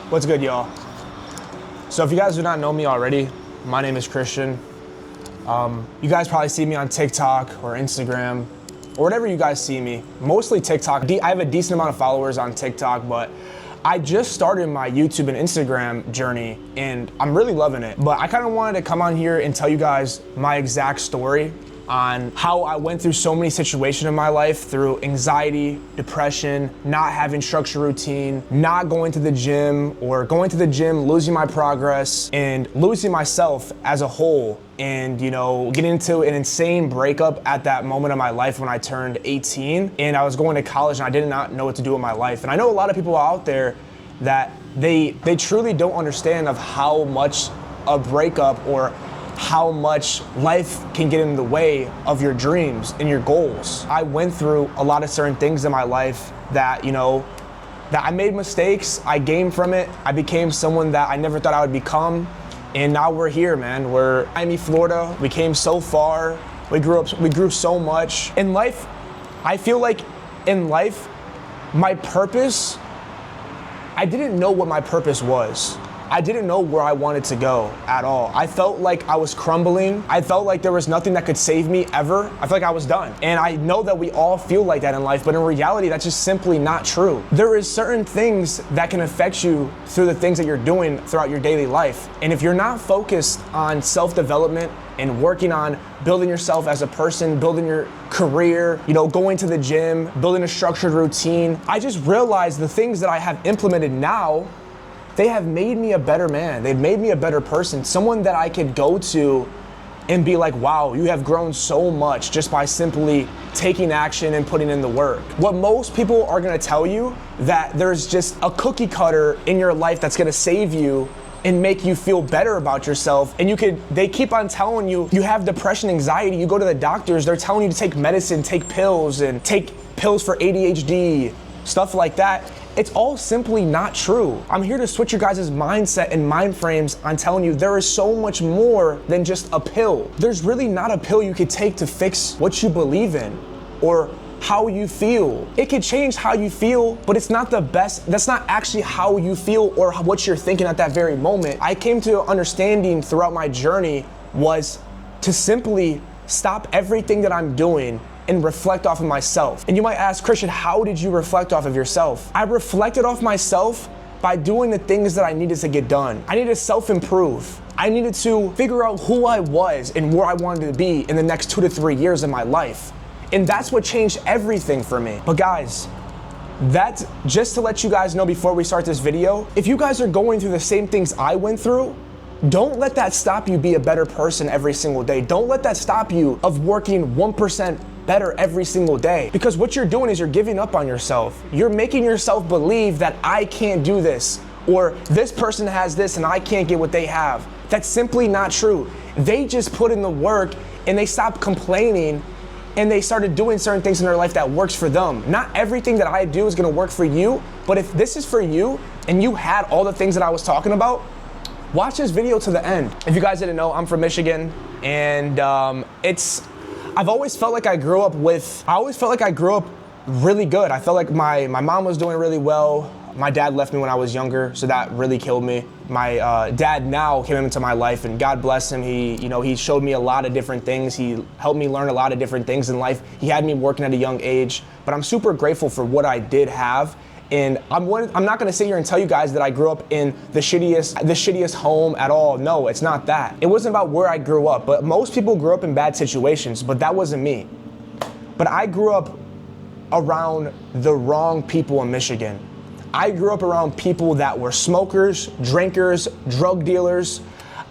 What's good, y'all? So if you guys do not know me already, my name is Christian. You guys probably see me on TikTok or Instagram or whatever you guys see me. Mostly TikTok. I have a decent amount of followers on TikTok, but I just started my YouTube and Instagram journey and I'm really loving it. But I kind of wanted to come on here and tell you guys my exact story on how I went through so many situations in my life through anxiety, depression, not having structured routine, not going to the gym, or going to the gym, losing my progress, and losing myself as a whole. And getting into an insane breakup at that moment of my life when I turned 18 and I was going to college and I did not know what to do with my life. And I know a lot of people out there that they truly don't understand of how much a breakup or how much life can get in the way of your dreams and your goals. I went through a lot of certain things in my life that, that I made mistakes, I gained from it, I became someone that I never thought I would become, and now we're here, man. We're in Miami, Florida. We came so far, we grew so much. In life, I feel like in life, my purpose, I didn't know what my purpose was. I didn't know where I wanted to go at all. I felt like I was crumbling. I felt like there was nothing that could save me ever. I felt like I was done. And I know that we all feel like that in life, but in reality, that's just simply not true. There is certain things that can affect you through the things that you're doing throughout your daily life. And if you're not focused on self-development and working on building yourself as a person, building your career, going to the gym, building a structured routine, I just realized the things that I have implemented now, they have made me a better man. They've made me a better person, someone that I could go to and be like, wow, you have grown so much just by simply taking action and putting in the work. What most people are gonna tell you, that there's just a cookie cutter in your life that's gonna save you and make you feel better about yourself. And they keep on telling you, you have depression, anxiety, you go to the doctors, they're telling you to take medicine, take pills, and take pills for ADHD, stuff like that. It's all simply not true. I'm here to switch your guys' mindset and mind frames on telling you there is so much more than just a pill. There's really not a pill you could take to fix what you believe in or how you feel. It could change how you feel, but it's not the best. That's not actually how you feel or what you're thinking at that very moment. I came to understanding throughout my journey was to simply stop everything that I'm doing and reflect off of myself. And you might ask, Christian, how did you reflect off of yourself? I reflected off myself by doing the things that I needed to get done. I needed to self-improve. I needed to figure out who I was and where I wanted to be in the next 2 to 3 years of my life. And that's what changed everything for me. But guys, that's just to let you guys know before we start this video, if you guys are going through the same things I went through, don't let that stop you be a better person every single day. Don't let that stop you of working 1% better every single day. Because what you're doing is you're giving up on yourself. You're making yourself believe that I can't do this, or this person has this and I can't get what they have. That's simply not true. They just put in the work and they stopped complaining and they started doing certain things in their life that works for them. Not everything that I do is gonna work for you, but if this is for you and you had all the things that I was talking about, watch this video to the end. If you guys didn't know, I'm from Michigan, and I've always felt like I grew up really good. I felt like my mom was doing really well. My dad left me when I was younger, so that really killed me. My dad now came into my life, and God bless him. He showed me a lot of different things. He helped me learn a lot of different things in life. He had me working at a young age, but I'm super grateful for what I did have. And I'm not gonna sit here and tell you guys that I grew up in the shittiest home at all. No, it's not that. It wasn't about where I grew up, but most people grew up in bad situations, but that wasn't me. But I grew up around the wrong people in Michigan. I grew up around people that were smokers, drinkers, drug dealers.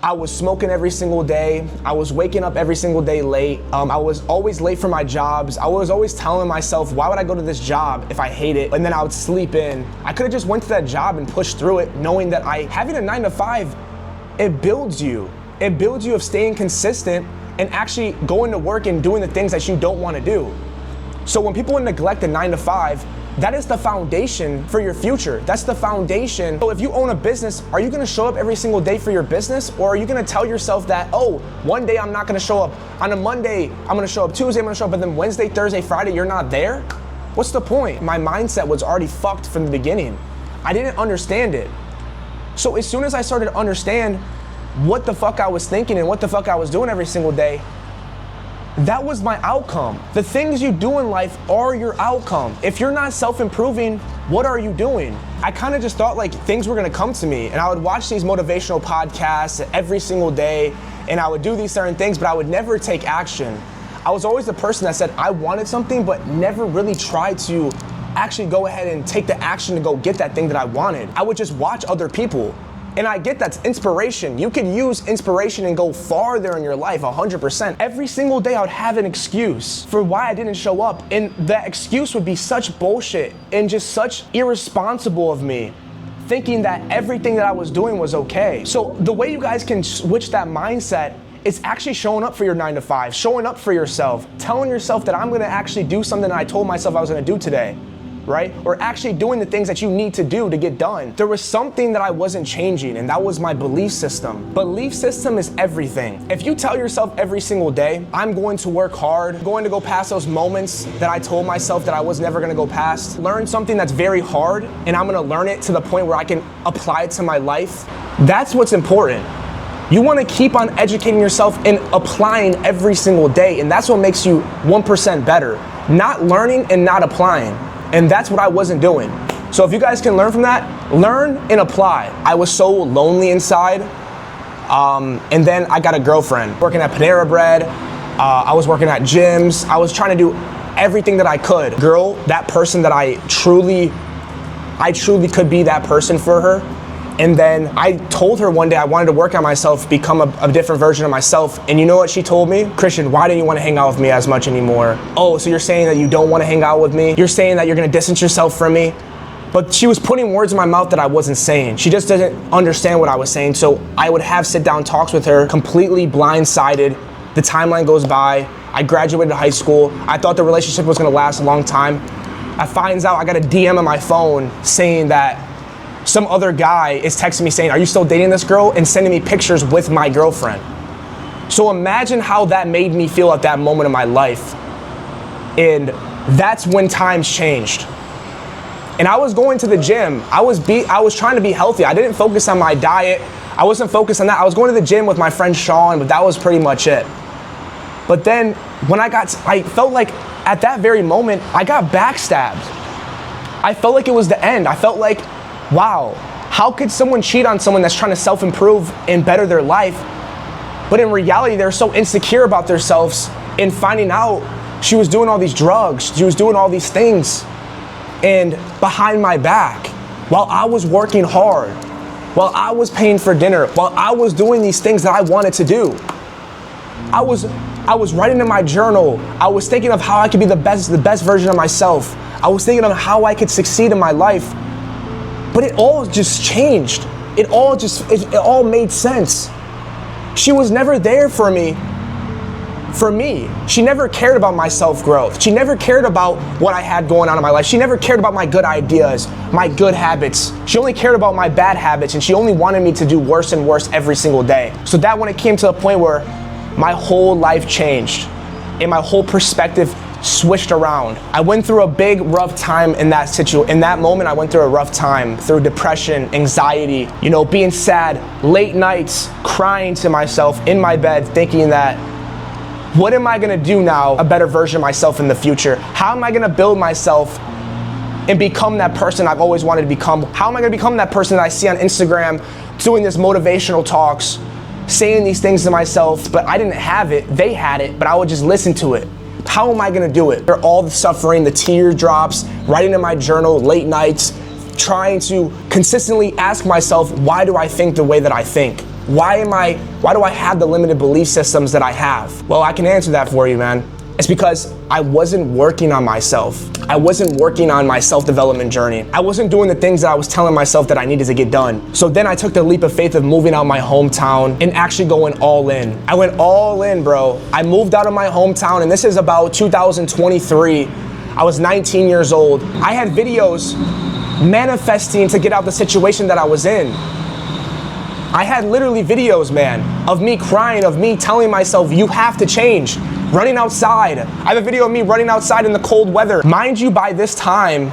I was smoking every single day. I was waking up every single day late. I was always late for my jobs. I was always telling myself, why would I go to this job if I hate it? And then I would sleep in. I could have just went to that job and pushed through it, knowing that having a 9 to 5, it builds you. It builds you of staying consistent and actually going to work and doing the things that you don't want to do. So when people neglect the 9 to 5, that is the foundation for your future. That's the foundation. So if you own a business, are you gonna show up every single day for your business? Or are you gonna tell yourself that, oh, one day I'm not gonna show up. On a Monday, I'm gonna show up. Tuesday, I'm gonna show up. But then Wednesday, Thursday, Friday, you're not there? What's the point? My mindset was already fucked from the beginning. I didn't understand it. So as soon as I started to understand what the fuck I was thinking and what the fuck I was doing every single day, that was my outcome. The things you do in life are your outcome. If you're not self-improving, what are you doing? I kind of just thought like things were gonna come to me, and I would watch these motivational podcasts every single day, and I would do these certain things, but I would never take action. I was always the person that said I wanted something, but never really tried to actually go ahead and take the action to go get that thing that I wanted. I would just watch other people. And I get that's inspiration. You can use inspiration and go farther in your life, 100%. Every single day I would have an excuse for why I didn't show up. And that excuse would be such bullshit and just such irresponsible of me, thinking that everything that I was doing was okay. So the way you guys can switch that mindset is actually showing up for your 9 to 5, showing up for yourself, telling yourself that I'm gonna actually do something that I told myself I was gonna do today. Right? Or actually doing the things that you need to do to get done. There was something that I wasn't changing, and that was my belief system. Belief system is everything. If you tell yourself every single day, I'm going to work hard, going to go past those moments that I told myself that I was never gonna go past, learn something that's very hard, and I'm gonna learn it to the point where I can apply it to my life, that's what's important. You wanna keep on educating yourself and applying every single day, and that's what makes you 1% better. Not learning and not applying. And that's what I wasn't doing. So if you guys can learn from that, learn and apply. I was so lonely inside. And then I got a girlfriend working at Panera Bread. I was working at gyms. I was trying to do everything that I could. Girl, that person that I truly could be that person for her. And then I told her one day I wanted to work on myself, become a different version of myself. And you know what she told me? Christian, why don't you want to hang out with me as much anymore? Oh, so you're saying that you don't want to hang out with me? You're saying that you're going to distance yourself from me? But she was putting words in my mouth that I wasn't saying. She just didn't understand what I was saying. So I would have sit down talks with her, completely blindsided. The timeline goes by. I graduated high school. I thought the relationship was going to last a long time. I finds out I got a DM on my phone saying that some other guy is texting me saying, are you still dating this girl? And sending me pictures with my girlfriend. So imagine how that made me feel at that moment in my life. And that's when times changed. And I was going to the gym. I was trying to be healthy. I didn't focus on my diet. I wasn't focused on that. I was going to the gym with my friend Sean, but that was pretty much it. But then when I felt like at that very moment, I got backstabbed. I felt like it was the end. I felt like, wow, how could someone cheat on someone that's trying to self-improve and better their life? But in reality, they're so insecure about themselves, and finding out she was doing all these drugs, she was doing all these things, and behind my back, while I was working hard, while I was paying for dinner, while I was doing these things that I wanted to do. I was writing in my journal. I was thinking of how I could be the best version of myself. I was thinking of how I could succeed in my life. But it all just changed. It all made sense. She was never there for me. She never cared about my self-growth. She never cared about what I had going on in my life. She never cared about my good ideas, my good habits. She only cared about my bad habits, and she only wanted me to do worse and worse every single day. So that when it came to a point where my whole life changed and my whole perspective switched around. I went through a big rough time in that situation. In that moment, I went through a rough time, through depression, anxiety, being sad, late nights, crying to myself in my bed, thinking that, what am I gonna do now, a better version of myself in the future? How am I gonna build myself and become that person I've always wanted to become? How am I gonna become that person that I see on Instagram doing this motivational talks, saying these things to myself, but I didn't have it, they had it, but I would just listen to it. How am I gonna do it? All the suffering, the teardrops, writing in my journal, late nights, trying to consistently ask myself, why do I think the way that I think? Why do I have the limited belief systems that I have? Well, I can answer that for you, man. It's because I wasn't working on myself. I wasn't working on my self-development journey. I wasn't doing the things that I was telling myself that I needed to get done. So then I took the leap of faith of moving out of my hometown and actually going all in. I went all in, bro. I moved out of my hometown, and this is about 2023. I was 19 years old. I had videos manifesting to get out the situation that I was in. I had literally videos, man, of me crying, of me telling myself, you have to change. Running outside. I have a video of me running outside in the cold weather. Mind you, by this time,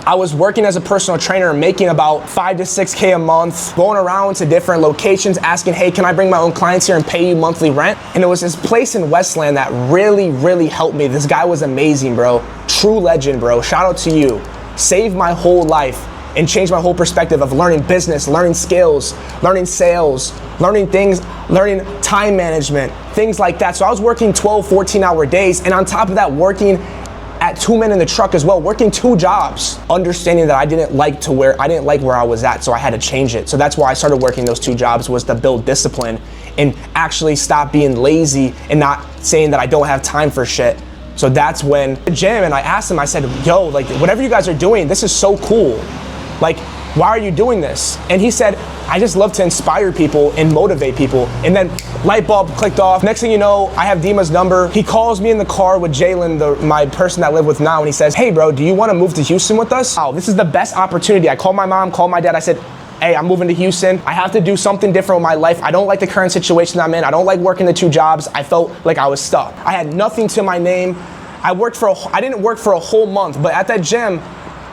I was working as a personal trainer, making about 5 to 6K a month, going around to different locations, asking, hey, can I bring my own clients here and pay you monthly rent? And it was this place in Westland that really, really helped me. This guy was amazing, bro. True legend, bro. Shout out to you. Saved my whole life and changed my whole perspective of learning business, learning skills, learning sales, learning things, learning time management, things like that. So I was working 12, 14-hour days, and on top of that, working at 2 Men in the Truck as well, working 2 jobs, understanding that I didn't like where I was at, so I had to change it. So that's why I started working those 2 jobs, was to build discipline and actually stop being lazy and not saying that I don't have time for shit. So that's when the gym, and I asked him, I said, yo, like, whatever you guys are doing, this is so cool. Like, why are you doing this? And he said, I just love to inspire people and motivate people. And then light bulb clicked off. Next thing you know, I have Dima's number. He calls me in the car with Jalen, my person that I live with now, and he says, hey bro, do you want to move to Houston with us? Oh, this is the best opportunity. I called my mom, called my dad. I said, hey, I'm moving to Houston. I have to do something different with my life. I don't like the current situation I'm in. I don't like working the 2 jobs. I felt like I was stuck. I had nothing to my name. I didn't work for a whole month, but at that gym,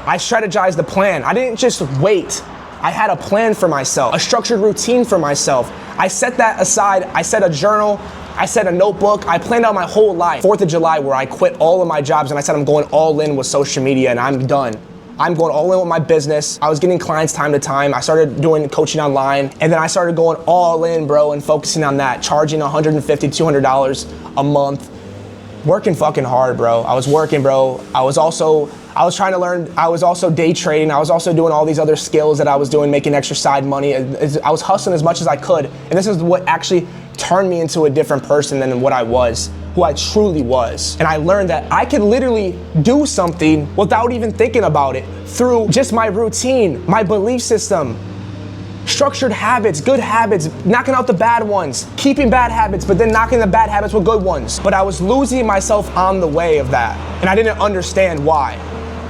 I strategized the plan. I didn't just wait. I had a plan for myself, a structured routine for myself. I set that aside. I set a journal. I set a notebook. I planned out my whole life. 4th of July, where I quit all of my jobs and I said I'm going all in with social media and I'm done. I'm going all in with my business. I was getting clients time to time. I started doing coaching online, and then I started going all in, bro, and focusing on that, charging $150, $200 a month. Working fucking hard, bro. I was working, bro. I was trying to learn. I was also day trading. I was also doing all these other skills that I was doing, making extra side money. I was hustling as much as I could. And this is what actually turned me into a different person than what I was, who I truly was. And I learned that I could literally do something without even thinking about it through just my routine, my belief system, structured habits, good habits, knocking out the bad ones, keeping bad habits, but then knocking the bad habits with good ones. But I was losing myself on the way of that, and I didn't understand why.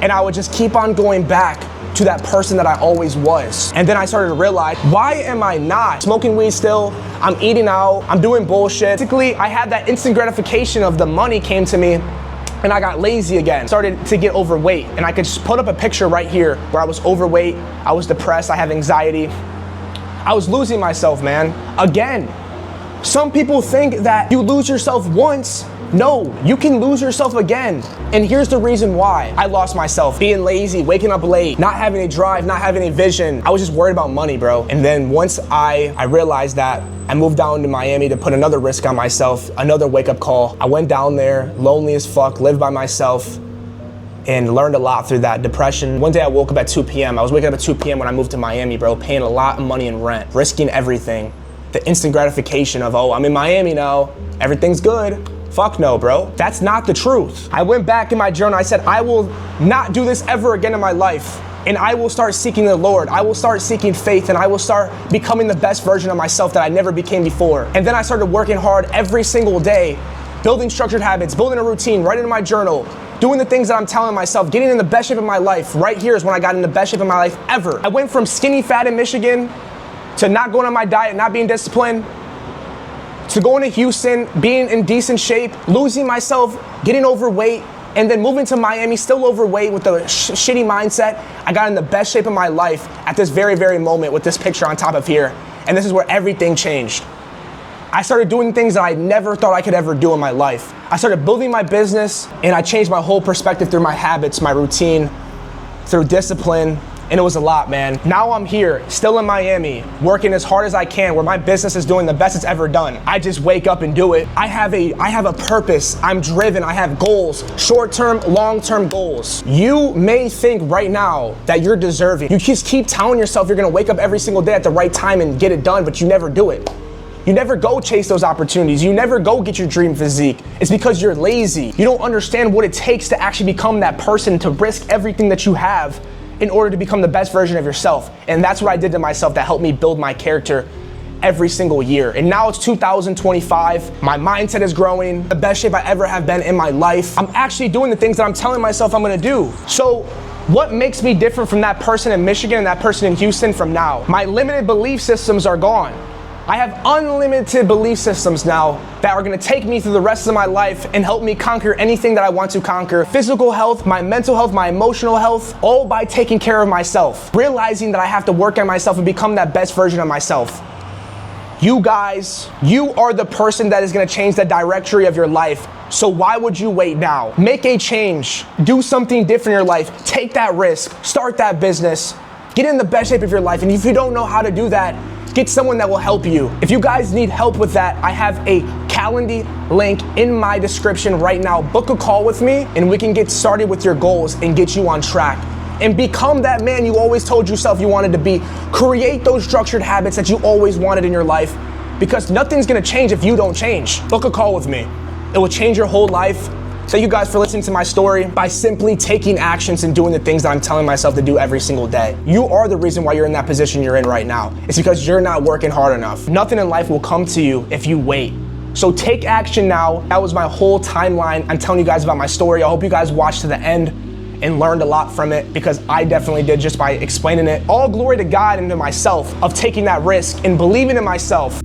And I would just keep on going back to that person that I always was. And then I started to realize, why am I not smoking weed still? I'm eating out, I'm doing bullshit. Basically, I had that instant gratification of the money came to me, and I got lazy again. Started to get overweight, and I could just put up a picture right here where I was overweight, I was depressed, I have anxiety. I was losing myself, man. Again, some people think that you lose yourself once. No, you can lose yourself again. And here's the reason why. I lost myself. Being lazy, waking up late, not having a drive, not having a vision. I was just worried about money, bro. And then once I realized that, I moved down to Miami to put another risk on myself, another wake-up call. I went down there, lonely as fuck, lived by myself, and learned a lot through that. Depression. One day I woke up at 2 p.m. I was waking up at 2 p.m. when I moved to Miami, bro, paying a lot of money in rent, risking everything. The instant gratification of, oh, I'm in Miami now, everything's good. Fuck no, bro. That's not the truth. I went back in my journal, I said, I will not do this ever again in my life. And I will start seeking the Lord. I will start seeking faith, and I will start becoming the best version of myself that I never became before. And then I started working hard every single day, building structured habits, building a routine, writing in my journal, doing the things that I'm telling myself, getting in the best shape of my life. Right here is when I got in the best shape of my life ever. I went from skinny fat in Michigan to not going on my diet, not being disciplined, to going to Houston, being in decent shape, losing myself, getting overweight, and then moving to Miami, still overweight with a shitty mindset. I got in the best shape of my life at this very, very moment with this picture on top of here. And this is where everything changed. I started doing things that I never thought I could ever do in my life. I started building my business, and I changed my whole perspective through my habits, my routine, through discipline, and it was a lot, man. Now I'm here, still in Miami, working as hard as I can, where my business is doing the best it's ever done. I just wake up and do it. I have a purpose. I'm driven. I have goals, short-term, long-term goals. You may think right now that you're deserving. You just keep telling yourself you're gonna wake up every single day at the right time and get it done, but you never do it. You never go chase those opportunities. You never go get your dream physique. It's because you're lazy. You don't understand what it takes to actually become that person, to risk everything that you have in order to become the best version of yourself. And that's what I did to myself that helped me build my character every single year. And now it's 2025. My mindset is growing, the best shape I ever have been in my life. I'm actually doing the things that I'm telling myself I'm gonna do. So what makes me different from that person in Michigan and that person in Houston from now? My limited belief systems are gone. I have unlimited belief systems now that are gonna take me through the rest of my life and help me conquer anything that I want to conquer. Physical health, my mental health, my emotional health, all by taking care of myself. Realizing that I have to work on myself and become that best version of myself. You guys, you are the person that is gonna change the directory of your life. So why would you wait now? Make a change, do something different in your life, take that risk, start that business, get in the best shape of your life. And if you don't know how to do that, get someone that will help you. If you guys need help with that, I have a Calendly link in my description right now. Book a call with me and we can get started with your goals and get you on track. And become that man you always told yourself you wanted to be. Create those structured habits that you always wanted in your life, because nothing's gonna change if you don't change. Book a call with me. It will change your whole life. Thank you guys for listening to my story by simply taking actions and doing the things that I'm telling myself to do every single day. You are the reason why you're in that position you're in right now. It's because you're not working hard enough. Nothing in life will come to you if you wait. So take action now. That was my whole timeline. I'm telling you guys about my story. I hope you guys watched to the end and learned a lot from it, because I definitely did just by explaining it. All glory to God and to myself of taking that risk and believing in myself.